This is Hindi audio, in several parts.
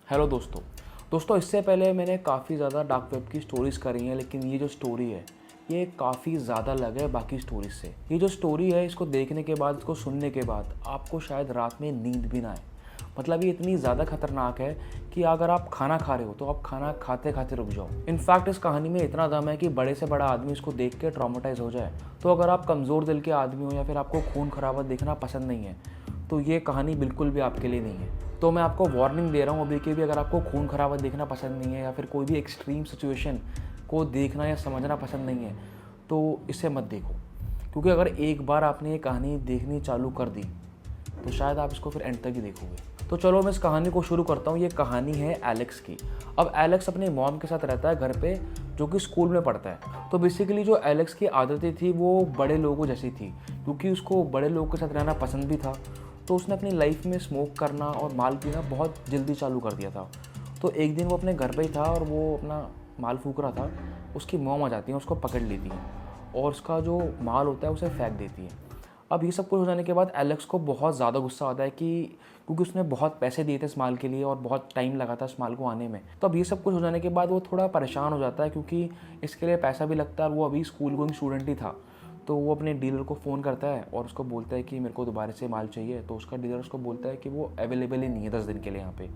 हेलो दोस्तों इससे पहले मैंने काफ़ी ज़्यादा डार्क वेब की स्टोरीज़ करी हैं, लेकिन ये जो स्टोरी है ये काफ़ी ज़्यादा अलग है बाकी स्टोरीज से। ये जो स्टोरी है इसको देखने के बाद, इसको सुनने के बाद आपको शायद रात में नींद भी ना आए। मतलब ये इतनी ज़्यादा खतरनाक है कि अगर आप खाना खा रहे हो तो आप खाना खाते खाते रुक जाओ। इनफैक्ट इस कहानी में इतना दम है कि बड़े से बड़ा आदमी इसको देख के ट्रॉमेटाइज हो जाए। तो अगर आप कमज़ोर दिल के आदमी हो या फिर आपको खून खराबा देखना पसंद नहीं है तो ये कहानी बिल्कुल भी आपके लिए नहीं है। तो मैं आपको वार्निंग दे रहा हूँ अभी के भी, अगर आपको खून खराबा देखना पसंद नहीं है या फिर कोई भी एक्सट्रीम सिचुएशन को देखना या समझना पसंद नहीं है तो इसे मत देखो। क्योंकि अगर एक बार आपने ये कहानी देखनी चालू कर दी तो शायद आप इसको फिर एंड तक ही देखोगे। तो चलो मैं इस कहानी को शुरू करता हूँ। ये कहानी है एलेक्स की। अब एलेक्स अपनी मॉम के साथ रहता है घर पे, जो कि स्कूल में पढ़ता है। तो बेसिकली जो एलेक्स की आदतें थी वो बड़े लोगों जैसी थी, क्योंकि उसको बड़े लोगों के साथ रहना पसंद भी था। तो उसने अपनी लाइफ में स्मोक करना और माल पीना बहुत जल्दी चालू कर दिया था। तो एक दिन वो अपने घर पे ही था और वो अपना माल फूक रहा था। उसकी मॉम आ जाती है, उसको पकड़ लेती है और उसका जो माल होता है उसे फेंक देती है। अब ये सब कुछ हो जाने के बाद एलेक्स को बहुत ज़्यादा गुस्सा आता है कि क्योंकि उसने बहुत पैसे दिए थे इस माल के लिए और बहुत टाइम लगा था इस माल को आने में। तो अब ये सब कुछ हो जाने के बाद वो थोड़ा परेशान हो जाता है, क्योंकि इसके लिए पैसा भी लगता है और वो अभी स्कूल गोइंग स्टूडेंट ही था। तो वो अपने डीलर को फ़ोन करता है और उसको बोलता है कि मेरे को दोबारा से माल चाहिए। तो उसका डीलर उसको बोलता है कि वो अवेलेबल ही नहीं है 10 दिन के लिए यहाँ पे।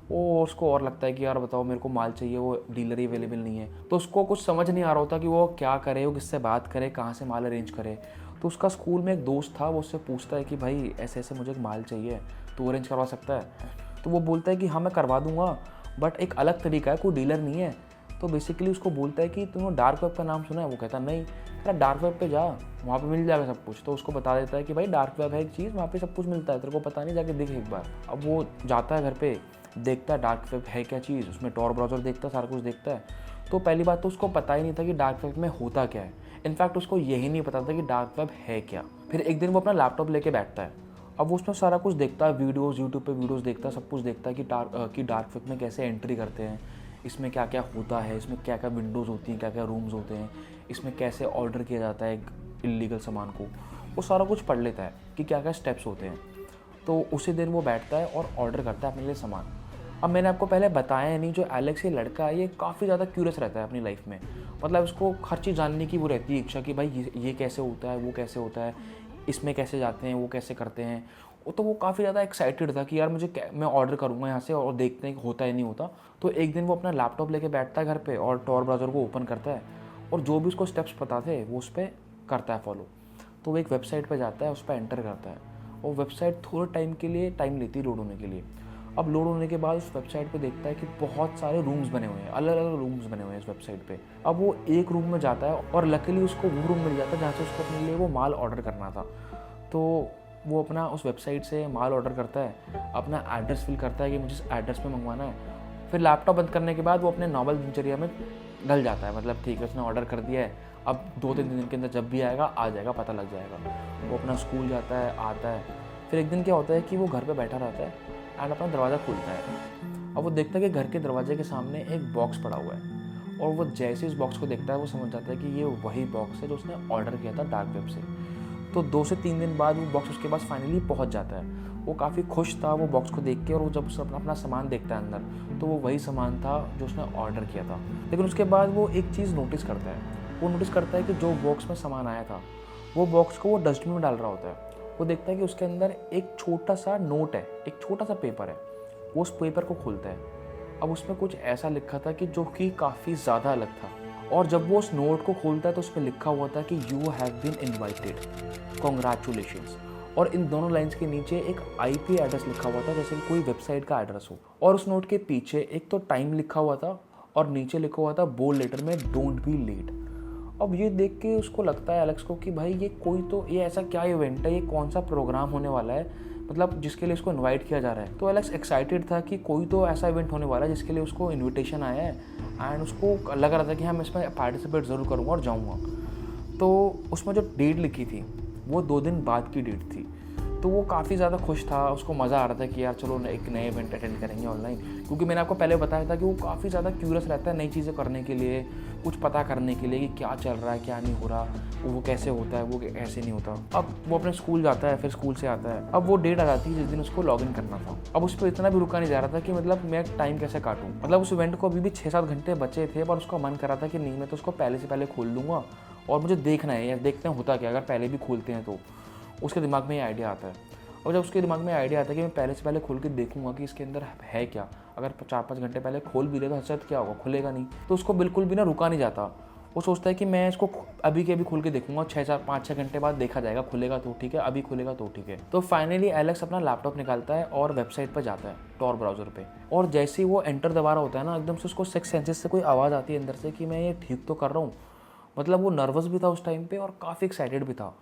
वो उसको और लगता है कि यार बताओ मेरे को माल चाहिए, वो डीलर ही अवेलेबल नहीं है। तो उसको कुछ समझ नहीं आ रहा होता कि वो क्या करे, वो किससे बात करे, कहाँ से माल अरेंज करे। तो उसका स्कूल में एक दोस्त था, वो उससे पूछता है कि भाई ऐसे ऐसे मुझे एक माल चाहिए, तो अरेंज करवा सकता है। तो वो बोलता है कि हाँ मैं करवा दूंगा, बट एक अलग तरीका है, कोई डीलर नहीं है। तो बेसिकली उसको बोलता है कि तुमने डार्क वेब का नाम सुना है? वो कहता नहीं। यार डार्क वेब पे जा, वहाँ पे मिल जाएगा सब कुछ। तो उसको बता देता है कि भाई डार्क वेब है एक चीज़, वहाँ पे सब कुछ मिलता है, तेरे को पता नहीं, जाके देख एक बार। अब वो जाता है घर पे, देखता है डार्क वेब है क्या चीज़, उसमें टॉर ब्राउज़र देखता है, सारा कुछ देखता है। तो पहली बात तो उसको पता ही नहीं था कि डार्क वेब में होता क्या है। इनफैक्ट उसको यही नहीं पता था कि डार्क वेब है क्या। फिर एक दिन वो अपना लैपटॉप लेके बैठता है। अब वो उसमें सारा कुछ देखता है, वीडियोज़ यूट्यूब पे वीडियोज़ देखता है, सब कुछ देखता है कि डार्क वेब में कैसे एंट्री करते हैं, इसमें क्या क्या होता है, इसमें क्या क्या विंडोज़ होती हैं, क्या क्या रूम्स होते हैं, इसमें कैसे ऑर्डर किया जाता है एक इलीगल सामान को। वो सारा कुछ पढ़ लेता है कि क्या क्या स्टेप्स होते हैं। तो उसी दिन वो बैठता है और ऑर्डर करता है अपने लिए सामान। अब मैंने आपको पहले बताया नहीं, जो एलेक्स ये लड़का है ये काफ़ी ज़्यादा क्यूरियस रहता है अपनी लाइफ में। मतलब उसको हर चीज़ जानने की वो रहती है इच्छा कि भाई ये कैसे होता है, वो कैसे होता है, इसमें कैसे जाते हैं, वो कैसे करते हैं। तो वो काफ़ी ज़्यादा एक्साइटेड था कि यार मैं ऑर्डर करूँगा यहाँ से और देखते हैं कि होता है नहीं होता। तो एक दिन वो अपना लैपटॉप लेके बैठता है घर पे और टॉर ब्राउज़र को ओपन करता है और जो भी उसको स्टेप्स पता थे वो उस पर करता है फॉलो। तो वो एक वेबसाइट पर जाता है, उस पर एंटर करता है और वेबसाइट थोड़े टाइम के लिए टाइम लेती है लोड होने के लिए। अब लोड होने के बाद उस वेबसाइट पे देखता है कि बहुत सारे रूम्स बने हुए हैं, अलग अलग रूम्स बने हुए हैं इस वेबसाइट पे। अब वो एक रूम में जाता है और लकीली उसको वो रूम मिल जाता है जहाँ से उसको अपने लिए वो माल ऑर्डर करना था। तो वो अपना उस वेबसाइट से माल ऑर्डर करता है, अपना एड्रेस फिल करता है कि मुझे इस एड्रेस पे मंगवाना है। फिर लैपटॉप बंद करने के बाद वो अपने नॉर्मल दिनचर्या में ढल जाता है। मतलब ठीक है, उसने ऑर्डर कर दिया है, अब 2-3 दिन के अंदर जब भी आएगा आ जाएगा, पता लग जाएगा। वो अपना स्कूल जाता है, आता है। फिर एक दिन क्या होता है कि वो घर पे बैठा रहता है एंड अपना दरवाज़ा खोलता है। अब वो देखता है कि घर के दरवाजे के सामने एक बॉक्स पड़ा हुआ है और वो जैसे इस बॉक्स को देखता है वो समझ जाता है कि ये वही बॉक्स है जो उसने ऑर्डर किया था डार्क वेब से। तो 2 से 3 दिन बाद वो बॉक्स उसके पास फाइनली पहुंच जाता है। वो काफ़ी खुश था वो बॉक्स को देख के, और वो जब उसने अपना सामान देखता है अंदर तो वो वही सामान था जो उसने ऑर्डर किया था। लेकिन उसके बाद वो एक चीज़ नोटिस करता है। वो नोटिस करता है कि जो बॉक्स में सामान आया था वो बॉक्स को वो डस्टबिन में डाल रहा होता है। वो देखता है कि उसके अंदर एक छोटा सा नोट है, एक छोटा सा पेपर है। वो उस पेपर को खोलता है। अब उसमें कुछ ऐसा लिखा था कि जो कि काफ़ी ज़्यादा अलग था। और जब वो उस नोट को खोलता है तो उस पर लिखा हुआ था कि you have been invited, congratulations. और इन दोनों लाइंस के नीचे एक आईपी एड्रेस लिखा हुआ था, जैसे कि कोई वेबसाइट का एड्रेस हो। और उस नोट के पीछे एक तो टाइम लिखा हुआ था और नीचे लिखा हुआ था बोल्ड लेटर में डोंट बी लेट। अब ये देख के उसको लगता है एलेक्स को कि भाई ये ऐसा क्या इवेंट है, ये कौन सा प्रोग्राम होने वाला है, मतलब जिसके लिए उसको इनवाइट किया जा रहा है। तो एलेक्स एक्साइटेड था कि कोई तो ऐसा इवेंट होने वाला है जिसके लिए उसको इनविटेशन आया है एंड उसको लग रहा था कि हाँ मैं इसमें पार्टिसिपेट ज़रूर करूँगा और जाऊँगा। तो उसमें जो डेट लिखी थी वो 2 दिन बाद की डेट थी। तो वो काफ़ी ज़्यादा खुश था, उसको मज़ा आ रहा था कि यार चलो एक नए इवेंट अटेंड करेंगे ऑनलाइन, क्योंकि मैंने आपको पहले बताया था कि वो काफ़ी ज़्यादा क्यूरियस रहता है नई चीज़ें करने के लिए, कुछ पता करने के लिए कि क्या चल रहा है क्या नहीं हो रहा, वो कैसे होता है वो कैसे नहीं होता। अब वो अपने स्कूल जाता है, फिर स्कूल से आता है, अब वो डेट आ जाती है जिस दिन उसको लॉगिन करना था। अब उस पर इतना भी रुका नहीं जा रहा था कि मतलब मैं टाइम कैसे काटूँ, मतलब उस इवेंट को अभी भी 6-7 घंटे बचे थे, पर उसका मन कर रहा था कि नहीं मैं तो उसको पहले से पहले खोल दूँगा और मुझे देखना है यार, देखते हैं होता क्या, अगर पहले भी खोलते हैं तो उसके दिमाग में ये आइडिया आता है। और जब उसके दिमाग में आइडिया आता है कि मैं पहले से पहले खोल के देखूंगा कि इसके अंदर है क्या, अगर 4-5 घंटे पहले खोल भी ले तो हसरत क्या होगा, खुलेगा नहीं, तो उसको बिल्कुल भी ना रुका नहीं जाता। वो सोचता है कि मैं इसको अभी के अभी खोल के देखूंगा, 5-6 घंटे बाद देखा जाएगा, खुलेगा तो ठीक है, अभी खुलेगा तो ठीक है। तो फाइनली एलेक्स अपना लैपटॉप निकालता है और वेबसाइट पर जाता है, टॉर ब्राउज़र पे, और जैसे ही वो एंटर दबा रहा होता है ना, एकदम से उसको सिक्स सेंसेस से कोई आवाज़ आती है अंदर से कि मैं ये ठीक तो कर रहा हूँ। मतलब वो नर्वस भी था उस टाइम पे और काफ़ी एक्साइटेड भी था।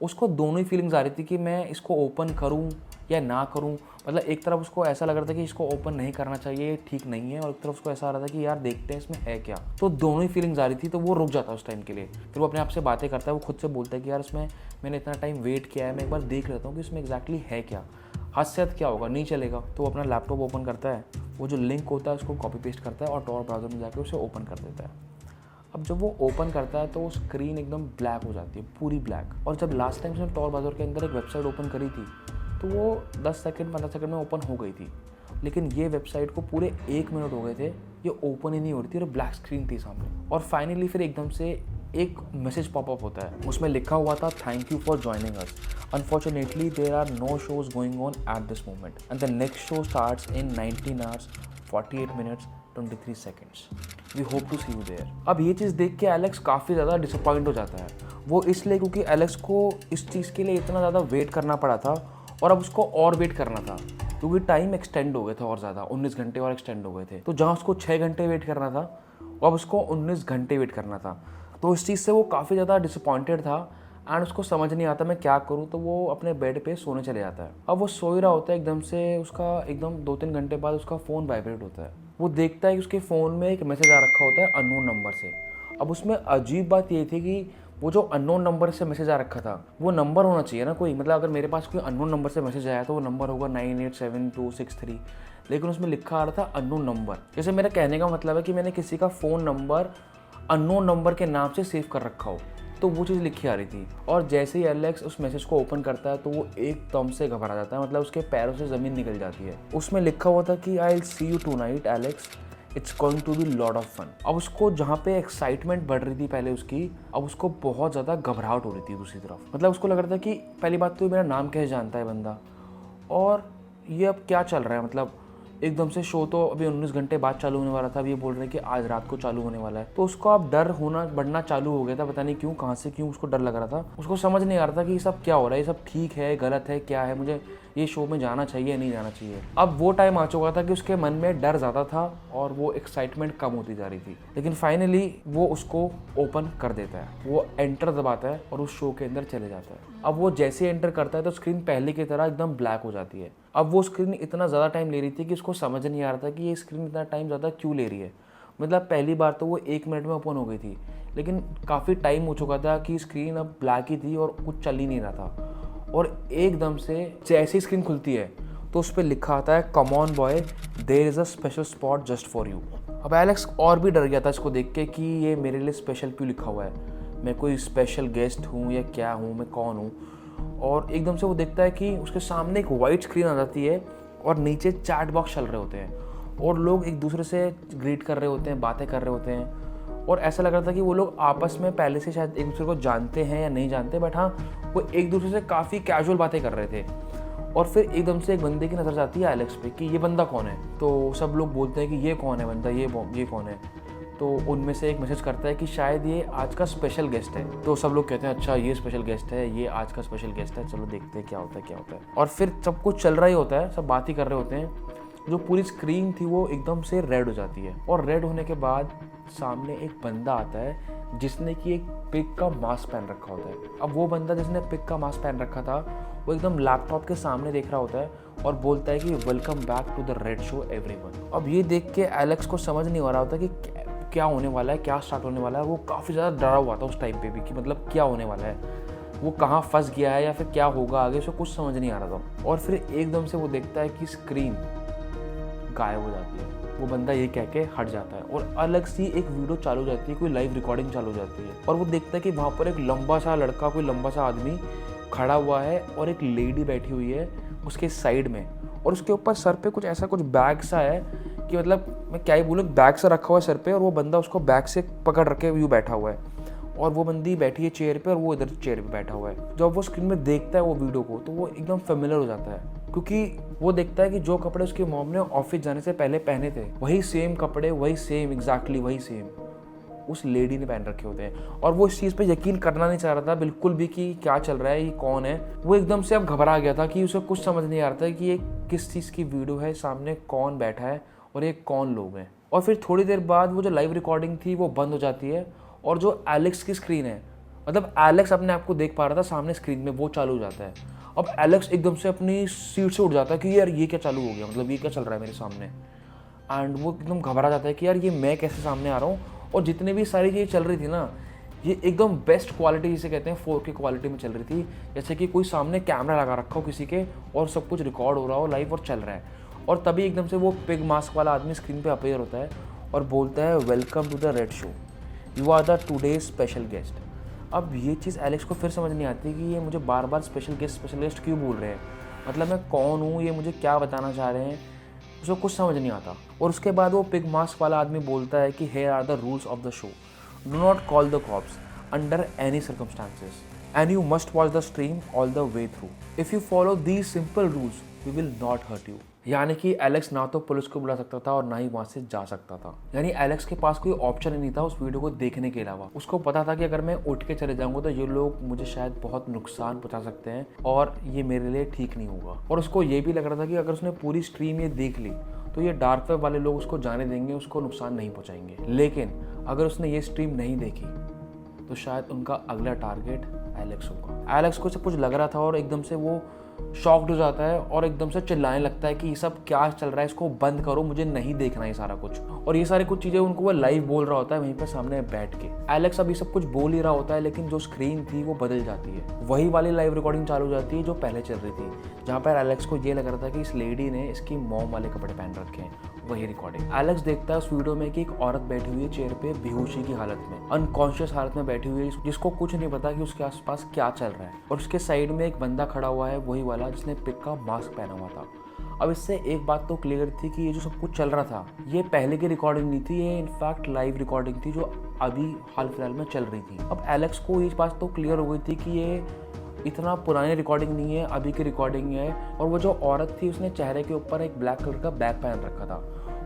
उसको दोनों ही फीलिंग्स आ रही थी कि मैं इसको ओपन करूं या ना करूं। मतलब एक तरफ उसको ऐसा लग रहा था कि इसको ओपन नहीं करना चाहिए, ये ठीक नहीं है, और एक तरफ उसको ऐसा आ रहा था कि यार देखते हैं इसमें है क्या। तो दोनों ही फीलिंग्स आ रही थी, तो वो रुक जाता है उस टाइम के लिए। फिर वो अपने आप से बातें करता है, वो खुद से बोलता है कि यार इसमें मैंने इतना टाइम वेट किया है, मैं एक बार देख लेता हूँ कि इसमें एग्जैक्टली है क्या, हद क्या होगा, नहीं चलेगा। तो वो अपना लैपटॉप ओपन करता है, वो जो लिंक होता है उसको कॉपी पेस्ट करता है और टॉर ब्राउज़र में जाकर उसे ओपन कर देता है। अब जब वो ओपन करता है तो वो स्क्रीन एकदम ब्लैक हो जाती है, पूरी ब्लैक। और जब लास्ट टाइम उसने टॉर ब्राउज़र के अंदर एक वेबसाइट ओपन करी थी तो वो 10 सेकंड 15 सेकंड में ओपन हो गई थी, लेकिन ये वेबसाइट को पूरे 1 मिनट हो गए थे, ये ओपन ही नहीं हो रही थी और ब्लैक स्क्रीन थी सामने। और फाइनली फिर एकदम से एक मैसेज पॉपअप होता है, उसमें लिखा हुआ था thank you for joining us, unfortunately there are no shows going on at this moment and the next show starts in 19 hours 48 minutes 23 seconds. We hope to see you there. अब ये चीज़ देख के एलेक्स काफ़ी ज़्यादा डिसअपॉइंट हो जाता है। वो इसलिए क्योंकि एलेक्स को इस चीज़ के लिए इतना ज़्यादा वेट करना पड़ा था और अब उसको और वेट करना था, क्योंकि टाइम एक्सटेंड हो गया था और ज़्यादा 19 घंटे और एक्सटेंड हो गए थे। तो जहाँ उसको 6 घंटे वेट करना था अब उसको 19 घंटे वेट करना था। तो इस चीज़ से वो काफ़ी ज़्यादा डिसअपॉइंटेड था एंड उसको समझ नहीं आता मैं क्या करूँ। तो वो अपने बेड पे सोने चले जाता है। अब वो सो ही रहा होता है, एकदम से उसका एकदम 2-3 घंटे बाद उसका फ़ोन वाइब्रेट होता है। वो देखता है कि उसके फ़ोन में एक मैसेज आ रखा होता है अननोन नंबर से। अब उसमें अजीब बात ये थी कि वो जो अननोन नंबर से मैसेज आ रखा था वो नंबर होना चाहिए ना कोई, मतलब अगर मेरे पास कोई अननोन नंबर से मैसेज आया तो वो नंबर होगा 987263, लेकिन उसमें लिखा आ रहा था अननोन नंबर। जैसे मेरा कहने का मतलब है कि मैंने किसी का फ़ोन नंबर अननोन नंबर के नाम से सेव कर रखा हो, तो वो चीज़ लिखी आ रही थी। और जैसे ही एलेक्स उस मैसेज को ओपन करता है तो वो एकदम से घबरा जाता है, मतलब उसके पैरों से ज़मीन निकल जाती है। उसमें लिखा हुआ था कि I will see you tonight Alex, it's going to be lot of fun. अब उसको जहाँ पे एक्साइटमेंट बढ़ रही थी पहले उसकी, अब उसको बहुत ज़्यादा घबराहट हो रही थी दूसरी तरफ। मतलब उसको लग रहा था कि पहली बात तो मेरा नाम कैसे जानता है बंदा, और ये अब क्या चल रहा है। मतलब एकदम से शो तो अभी 19 घंटे बाद चालू होने वाला था, अब ये बोल रहे हैं कि आज रात को चालू होने वाला है। तो उसको अब डर होना बढ़ना चालू हो गया था, पता नहीं क्यों, कहाँ से क्यों उसको डर लग रहा था। उसको समझ नहीं आ रहा था कि ये सब क्या हो रहा है, ये सब ठीक है गलत है क्या है, मुझे ये शो में जाना चाहिए नहीं जाना चाहिए। अब वो टाइम आ चुका था कि उसके मन में डर ज़्यादा था और वो एक्साइटमेंट कम होती जा रही थी। लेकिन फाइनली वो उसको ओपन कर देता है, वो एंटर दबाता है और उस शो के अंदर चले जाता है। अब वो जैसे ही एंटर करता है तो स्क्रीन पहले की तरह एकदम ब्लैक हो जाती है। अब वो स्क्रीन इतना ज़्यादा टाइम ले रही थी कि उसको समझ नहीं आ रहा था कि ये स्क्रीन इतना टाइम ज़्यादा क्यों ले रही है। मतलब पहली बार तो वो 1 मिनट में ओपन हो गई थी, लेकिन काफ़ी टाइम हो चुका था कि स्क्रीन अब ब्लैक ही थी और कुछ चल ही नहीं रहा था। और एकदम से जैसी स्क्रीन खुलती है तो उस पर लिखा आता है come on boy, there is a special spot just for you. अब एलेक्स और भी डर गया था इसको देख के कि ये मेरे लिए स्पेशल क्यों लिखा हुआ है, मैं कोई स्पेशल गेस्ट हूँ या क्या हूँ, मैं कौन हूँ। और एकदम से वो देखता है कि उसके सामने एक वाइट स्क्रीन आ जाती है और नीचे चैट बॉक्स चल रहे होते हैं और लोग एक दूसरे से ग्रीट कर रहे होते हैं, बातें कर रहे होते हैं। और ऐसा लग रहा था कि वो लोग आपस में पहले से शायद एक दूसरे को जानते हैं या नहीं जानते, बट हाँ वो एक दूसरे से काफ़ी कैजुअल बातें कर रहे थे। और फिर एकदम से एक बंदे की नज़र जाती है एलेक्स पे कि ये बंदा कौन है। तो सब लोग बोलते हैं कि ये कौन है बंदा, ये कौन है। तो उनमें से एक मैसेज करता है कि शायद ये आज का स्पेशल गेस्ट है। तो सब लोग कहते हैं अच्छा ये स्पेशल गेस्ट है, ये आज का स्पेशल गेस्ट है, चलो देखते हैं क्या होता है। और फिर सब कुछ चल रहा ही होता है, सब बात ही कर रहे होते हैं। जो पूरी स्क्रीन थी वो एकदम से रेड हो जाती है और रेड होने के बाद सामने एक बंदा आता है जिसने कि एक पिग का मास्क पहन रखा होता है। अब वो बंदा जिसने पिग का मास्क पहन रखा था वो एकदम लैपटॉप के सामने देख रहा होता है और बोलता है कि welcome back to the red show everyone. अब ये देख के एलेक्स को समझ नहीं हो रहा होता कि क्या होने वाला है, क्या स्टार्ट होने वाला है। वो काफ़ी ज़्यादा डरा हुआ था उस टाइम पे भी कि मतलब क्या होने वाला है। वो कहाँ फंस गया है या फिर क्या होगा आगे, उसको कुछ समझ नहीं आ रहा था। और फिर एकदम से वो देखता है कि स्क्रीन गायब हो जाती है। वो बंदा ये कह के हट जाता है और अलग सी एक वीडियो चालू हो जाती है, कोई लाइव रिकॉर्डिंग चालू हो जाती है। और वो देखता है कि वहाँ पर एक लंबा सा लड़का, कोई लंबा सा आदमी खड़ा हुआ है और एक लेडी बैठी हुई है उसके साइड में, और उसके ऊपर सर पे कुछ ऐसा कुछ बैग सा है कि मतलब मैं क्या ही बोलूँ, बैग सा रखा हुआ है सर पे, और वो बंदा उसको बैग से पकड़ रखे यूँ बैठा हुआ है, और वो बंदी बैठी है चेयर पे और वो इधर चेयर पे बैठा हुआ है। जब वो स्क्रीन में देखता है वो वीडियो को तो वो एकदम फेमिलियर हो जाता है, क्योंकि वो देखता है कि जो कपड़े उसकी मॉम ने ऑफिस जाने से पहले पहने थे वही सेम कपड़े, वही सेम, एग्जैक्टली वही सेम उस लेडी ने पहन रखे होते हैं। और वो इस चीज़ पे यकीन करना नहीं चाह रहा था बिल्कुल भी कि क्या चल रहा है, ये कौन है। वो एकदम से अब घबरा गया था कि उसे कुछ समझ नहीं आ रहा था कि ये किस चीज़ की वीडियो है, सामने कौन बैठा है और ये कौन लोग हैं। और फिर थोड़ी देर बाद वो जो लाइव रिकॉर्डिंग थी वो बंद हो जाती है और जो एलेक्स की स्क्रीन है, मतलब एलेक्स अपने आप को देख पा रहा था सामने स्क्रीन में, वो चालू हो जाता है। अब एलेक्स एकदम से अपनी सीट से उठ जाता है कि यार ये क्या चालू हो गया, मतलब ये क्या चल रहा है मेरे सामने। एंड वो एकदम घबरा जाता है कि यार ये मैं कैसे सामने आ रहा हूँ। और जितने भी सारी चीज़ें चल रही थी ना, ये एकदम बेस्ट क्वालिटी जिसे कहते हैं 4K क्वालिटी में चल रही थी, जैसे कि कोई सामने कैमरा लगा रखा हो किसी के और सब कुछ रिकॉर्ड हो रहा हो लाइव और चल रहा है। और तभी एकदम से वो पिग मास्क वाला आदमी स्क्रीन पे अपीयर होता है और बोलता है, welcome to the red show, you are the today special guest. अब ये चीज़ एलेक्स को फिर समझ नहीं आती कि ये मुझे बार बार स्पेशल गेस्ट क्यों बोल रहे हैं, मतलब मैं कौन हूँ, ये मुझे क्या बताना चाह रहे हैं, उसको कुछ समझ नहीं आता। और उसके बाद वो पिग मास्क वाला आदमी बोलता है कि here are the rules of the show, do not call the cops under any circumstances and you must watch the stream all the way through. If you follow these simple rules we will not hurt you. यानी कि एलेक्स ना तो पुलिस को बुला सकता था और ना ही वहाँ से जा सकता था। यानी एलेक्स के पास कोई ऑप्शन ही नहीं था उस वीडियो को देखने के अलावा। उसको पता था कि अगर मैं उठ के चले जाऊंगा तो ये लोग मुझे शायद बहुत नुकसान पहुंचा सकते हैं और ये मेरे लिए ठीक नहीं होगा। और उसको ये भी लग रहा था कि अगर उसने पूरी स्ट्रीम ये देख ली तो ये डार्क वेब वाले लोग उसको जाने देंगे, उसको नुकसान नहीं पहुँचाएंगे। लेकिन अगर उसने ये स्ट्रीम नहीं देखी तो शायद उनका अगला टारगेट एलेक्स होगा। एलेक्स को सब कुछ लग रहा था और एकदम से वो शॉक्ड हो जाता है और एकदम से चिल्लाने लगता है कि ये सब क्या चल रहा है, इसको बंद करो, मुझे नहीं देखना ये सारा कुछ। और ये सारी कुछ चीज़ें उनको वो लाइव बोल रहा होता है वहीं पे सामने बैठ के। एलेक्स अभी सब कुछ बोल ही रहा होता है, लेकिन जो स्क्रीन थी वो बदल जाती है, वही वाली लाइव रिकॉर्डिंग चालू हो जाती है जो पहले चल रही थी, जहाँ पर एलेक्स को ये लग रहा था कि इस लेडी ने इसकी मॉम वाले कपड़े पहन रखे हैं, वही रिकॉर्डिंग। एलेक्स देखता है उस वीडियो में कि एक औरत बैठी हुई है चेयर पे बेहोशी की हालत में, अनकॉन्शियस हालत में बैठी हुई है, जिसको कुछ नहीं पता कि उसके आसपास क्या चल रहा है। और उसके साइड में एक बंदा खड़ा हुआ है, वही वाला जिसने पिग का मास्क पहना हुआ था। अब इससे एक बात तो क्लियर थी कि ये जो सब कुछ चल रहा था ये पहले की रिकॉर्डिंग नहीं थी, ये इनफैक्ट लाइव रिकॉर्डिंग थी जो अभी हाल फिलहाल में चल रही थी। अब एलेक्स को ये बात तो क्लियर हो गई थी कि ये इतना पुरानी रिकॉर्डिंग नहीं है, अभी की रिकॉर्डिंग है। और वो जो औरत थी उसने चेहरे के ऊपर एक ब्लैक कलर का बैग पहन रखा था,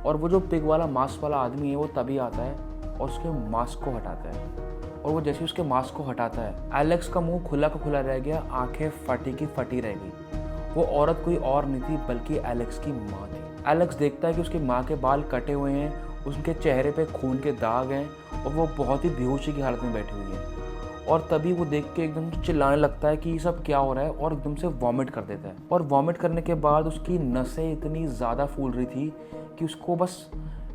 और वो जो पिग वाला मास्क वाला आदमी है वो तभी आता है और उसके मास्क को हटाता है। और वो जैसे उसके मास्क को हटाता है, एलेक्स का मुंह खुला का खुला रह गया, आंखें फटी की फटी रह गई। वो औरत कोई और नहीं थी बल्कि एलेक्स की माँ थी। एलेक्स देखता है कि उसकी माँ के बाल कटे हुए हैं, उसके चेहरे पे खून के दाग हैं और वो बहुत ही बेहोशी की हालत में बैठी हुई है। और तभी वो देख के एकदम चिल्लाने लगता है कि ये सब क्या हो रहा है, और एकदम से वॉमिट कर देता है। और वॉमिट करने के बाद उसकी नसें इतनी ज़्यादा फूल रही थी कि उसको बस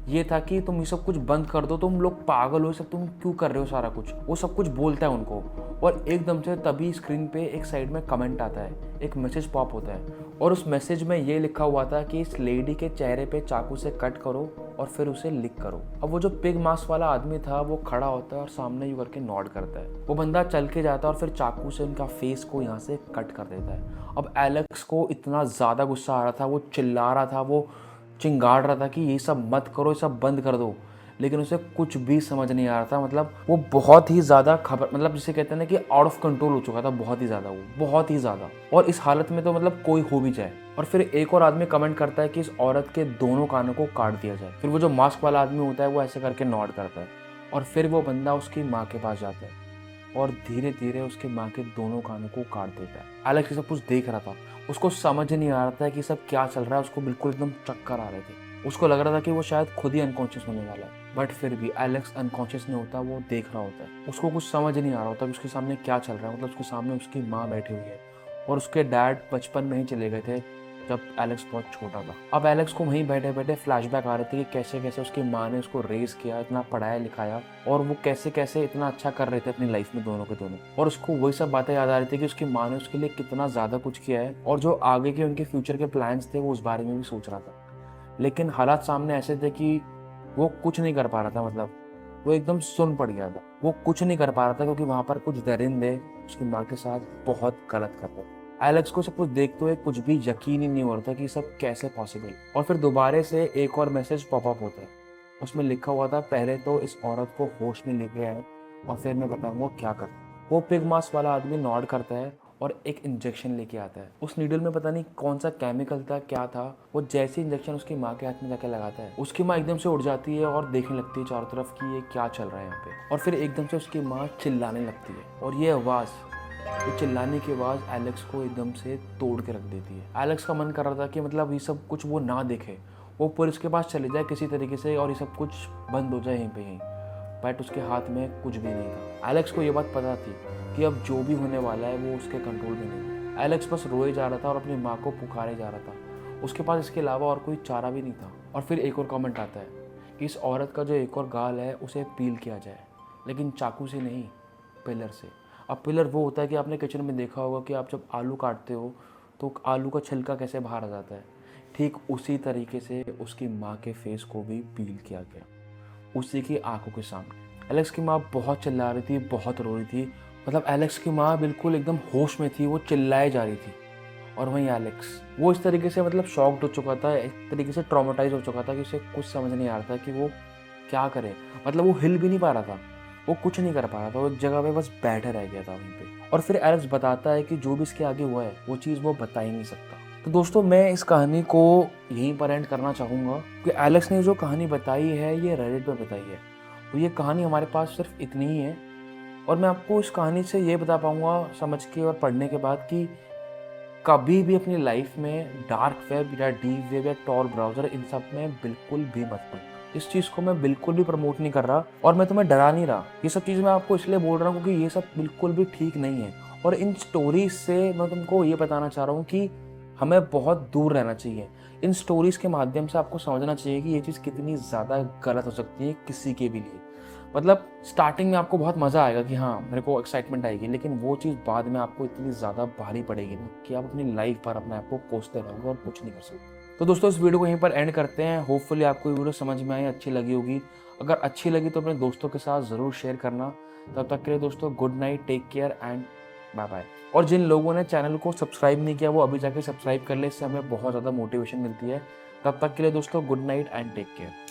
ये था कि तुम ये सब कुछ बंद कर दो, तुम लोग पागल हो, सब तुम क्यों कर रहे हो सारा कुछ। वो सब कुछ बोलता है उनको, और एकदम से तभी स्क्रीन पे एक साइड में कमेंट आता है, एक मैसेज पॉप होता है, और उस मैसेज में ये लिखा हुआ था कि इस लेडी के चेहरे पे चाकू से कट करो और फिर उसे लिक करो। अब वो जो पिग मास्क वाला आदमी था वो खड़ा होता है और सामने यू करके नॉड करता है। वो बंदा चल के जाता है और फिर चाकू से उनका फेस को यहाँ से कट कर देता है। अब एलेक्स को इतना ज़्यादा गुस्सा आ रहा था, वो चिल्ला रहा था, वो चिंगाड़ रहा था कि ये सब मत करो, ये सब बंद कर दो, लेकिन उसे कुछ भी समझ नहीं आ रहा था। मतलब वो बहुत ही ज़्यादा मतलब जिसे कहते हैं ना कि आउट ऑफ कंट्रोल हो चुका था, बहुत ही ज़्यादा, वो बहुत ही ज़्यादा। और इस हालत में तो मतलब कोई हो भी जाए। और फिर एक और आदमी कमेंट करता है कि इस औरत के दोनों कानों को काट दिया जाए। फिर वो जो मास्क वाला आदमी होता है वो ऐसे करके नॉड करता है, और फिर वो बंदा उसकी माँ के पास जाता है और धीरे धीरे उसकी माँ के दोनों कानों को काट देता है। एलेक्स ये सब कुछ देख रहा था, उसको समझ नहीं आ रहा था कि सब क्या चल रहा है, उसको बिल्कुल एकदम चक्कर आ रहे थे। उसको लग रहा था कि वो शायद खुद ही अनकॉन्शियस होने वाला है, बट फिर भी एलेक्स अनकॉन्शियस नहीं होता, वो देख रहा होता है। उसको कुछ समझ नहीं आ रहा होता कि उसके सामने क्या चल रहा है। मतलब उसके सामने उसकी माँ बैठी हुई है और उसके डैड बचपन में ही चले गए थे जब एलेक्स बहुत छोटा था। अब एलेक्स को वहीं बैठे बैठे फ्लैशबैक आ रहे थे कि कैसे कैसे उसकी माँ ने उसको रेज किया, इतना पढ़ाया लिखाया, और वो कैसे कैसे इतना अच्छा कर रहे थे अपनी लाइफ में दोनों के दोनों। और उसको वही सब बातें याद आ रही थी कि उसकी माँ ने उसके लिए कितना ज़्यादा कुछ किया है, और जो आगे के उनके फ्यूचर के प्लान्स थे वो उस बारे में भी सोच रहा था। लेकिन हालात सामने ऐसे थे कि वो कुछ नहीं कर पा रहा था। मतलब वो एकदम सुन पड़ गया था। वो कुछ नहीं कर पा रहा था क्योंकि वहाँ पर कुछ दरिंदे उसकी माँ के साथ बहुत गलत कर रहे थे। एलेक्स को सब कुछ देखते हुए कुछ भी यकीन ही नहीं हो रहा था कि सब कैसे पॉसिबल। और फिर दोबारा से एक और मैसेज पॉपअप होता है। उसमें लिखा हुआ था, पहले तो इस औरत को होश में लेके आए और फिर मैं बताऊंगा क्या कर। वो पिग मास्क वाला आदमी नॉड करता है और एक इंजेक्शन लेके आता है। उस नीडल में पता नहीं कौन सा केमिकल था, क्या था। वो जैसे इंजेक्शन उसकी माँ के हाथ में जाके लगाता है, उसकी माँ एकदम से उठ जाती है और देखने लगती है चारों तरफ कि ये क्या चल रहा है यहाँ पे। और फिर एकदम से उसकी माँ चिल्लाने लगती है, और ये आवाज़, वो चिल्लाने की आवाज़ एलेक्स को एकदम से तोड़ के रख देती है। एलेक्स का मन कर रहा था कि मतलब ये सब कुछ वो ना देखे, वो पुलिस के पास चले जाए किसी तरीके से और ये सब कुछ बंद हो जाए यहीं पे ही। बट उसके हाथ में कुछ भी नहीं था। एलेक्स को ये बात पता थी कि अब जो भी होने वाला है वो उसके कंट्रोल में नहीं है। एलेक्स बस रोए जा रहा था और अपनी माँ को पुकारे जा रहा था। उसके पास इसके अलावा और कोई चारा भी नहीं था। और फिर एक और कमेंट आता है कि इस औरत का जो एक और गाल है उसे पील किया जाए, लेकिन चाकू से नहीं, पिलर से। अब पिलर वो होता है कि आपने किचन में देखा होगा कि आप जब आलू काटते हो तो आलू का छिलका कैसे बाहर आ जाता है, ठीक उसी तरीके से उसकी माँ के फेस को भी पील किया गया, उसी की आंखों के सामने। एलेक्स की माँ बहुत चिल्ला रही थी, बहुत रो रही थी। मतलब एलेक्स की माँ बिल्कुल एकदम होश में थी, वो चिल्लाए जा रही थी। और वहीं एलेक्स, वो इस तरीके से मतलब शॉक्ड हो चुका था, एक तरीके से ट्रॉमेटाइज हो चुका था कि उसे कुछ समझ नहीं आ रहा था कि वो क्या करे। मतलब वो हिल भी नहीं पा रहा था, वो कुछ नहीं कर पा रहा था, वो एक जगह पे बस बैठे रह गया था वहीं पे। और फिर एलेक्स बताता है कि जो भी इसके आगे हुआ है वो चीज़ वो बता ही नहीं सकता। तो दोस्तों, मैं इस कहानी को यहीं पर एंड करना चाहूँगा कि एलेक्स ने जो कहानी बताई है ये रेडिट पे बताई है, और ये कहानी हमारे पास सिर्फ इतनी ही है। और मैं आपको इस कहानी से ये बता पाऊँगा समझ के और पढ़ने के बाद कि कभी भी अपनी लाइफ में डार्क वेब या डीप वेब या टॉर ब्राउज़र, इन सब में बिल्कुल भी मत पढ़ना। इस चीज़ को मैं बिल्कुल भी प्रमोट नहीं कर रहा और मैं तुम्हें डरा नहीं रहा। ये सब चीज़ मैं आपको इसलिए बोल रहा हूँ क्योंकि ये सब बिल्कुल भी ठीक नहीं है। और इन स्टोरीज से मैं तुमको ये बताना चाह रहा हूँ कि हमें बहुत दूर रहना चाहिए। इन स्टोरीज के माध्यम से आपको समझना चाहिए कि ये चीज़ कितनी ज़्यादा गलत हो सकती है किसी के भी लिए। मतलब स्टार्टिंग में आपको बहुत मज़ा आएगा कि हाँ मेरे को एक्साइटमेंट आएगी, लेकिन वो चीज़ बाद में आपको इतनी ज़्यादा भारी पड़ेगी ना कि आप अपनी लाइफ पर अपने आप को कोसते रहोगे और कुछ नहीं कर सकते। तो दोस्तों, इस वीडियो को यहीं पर एंड करते हैं। होपफुली आपको ये वीडियो समझ में आई, अच्छी लगी होगी। अगर अच्छी लगी तो अपने दोस्तों के साथ ज़रूर शेयर करना। तब तक के लिए दोस्तों, good night, take care and bye bye. और जिन लोगों ने चैनल को सब्सक्राइब नहीं किया वो अभी जाके सब्सक्राइब कर ले, इससे हमें बहुत ज़्यादा मोटिवेशन मिलती है। तब तक के लिए दोस्तों, good night and take care.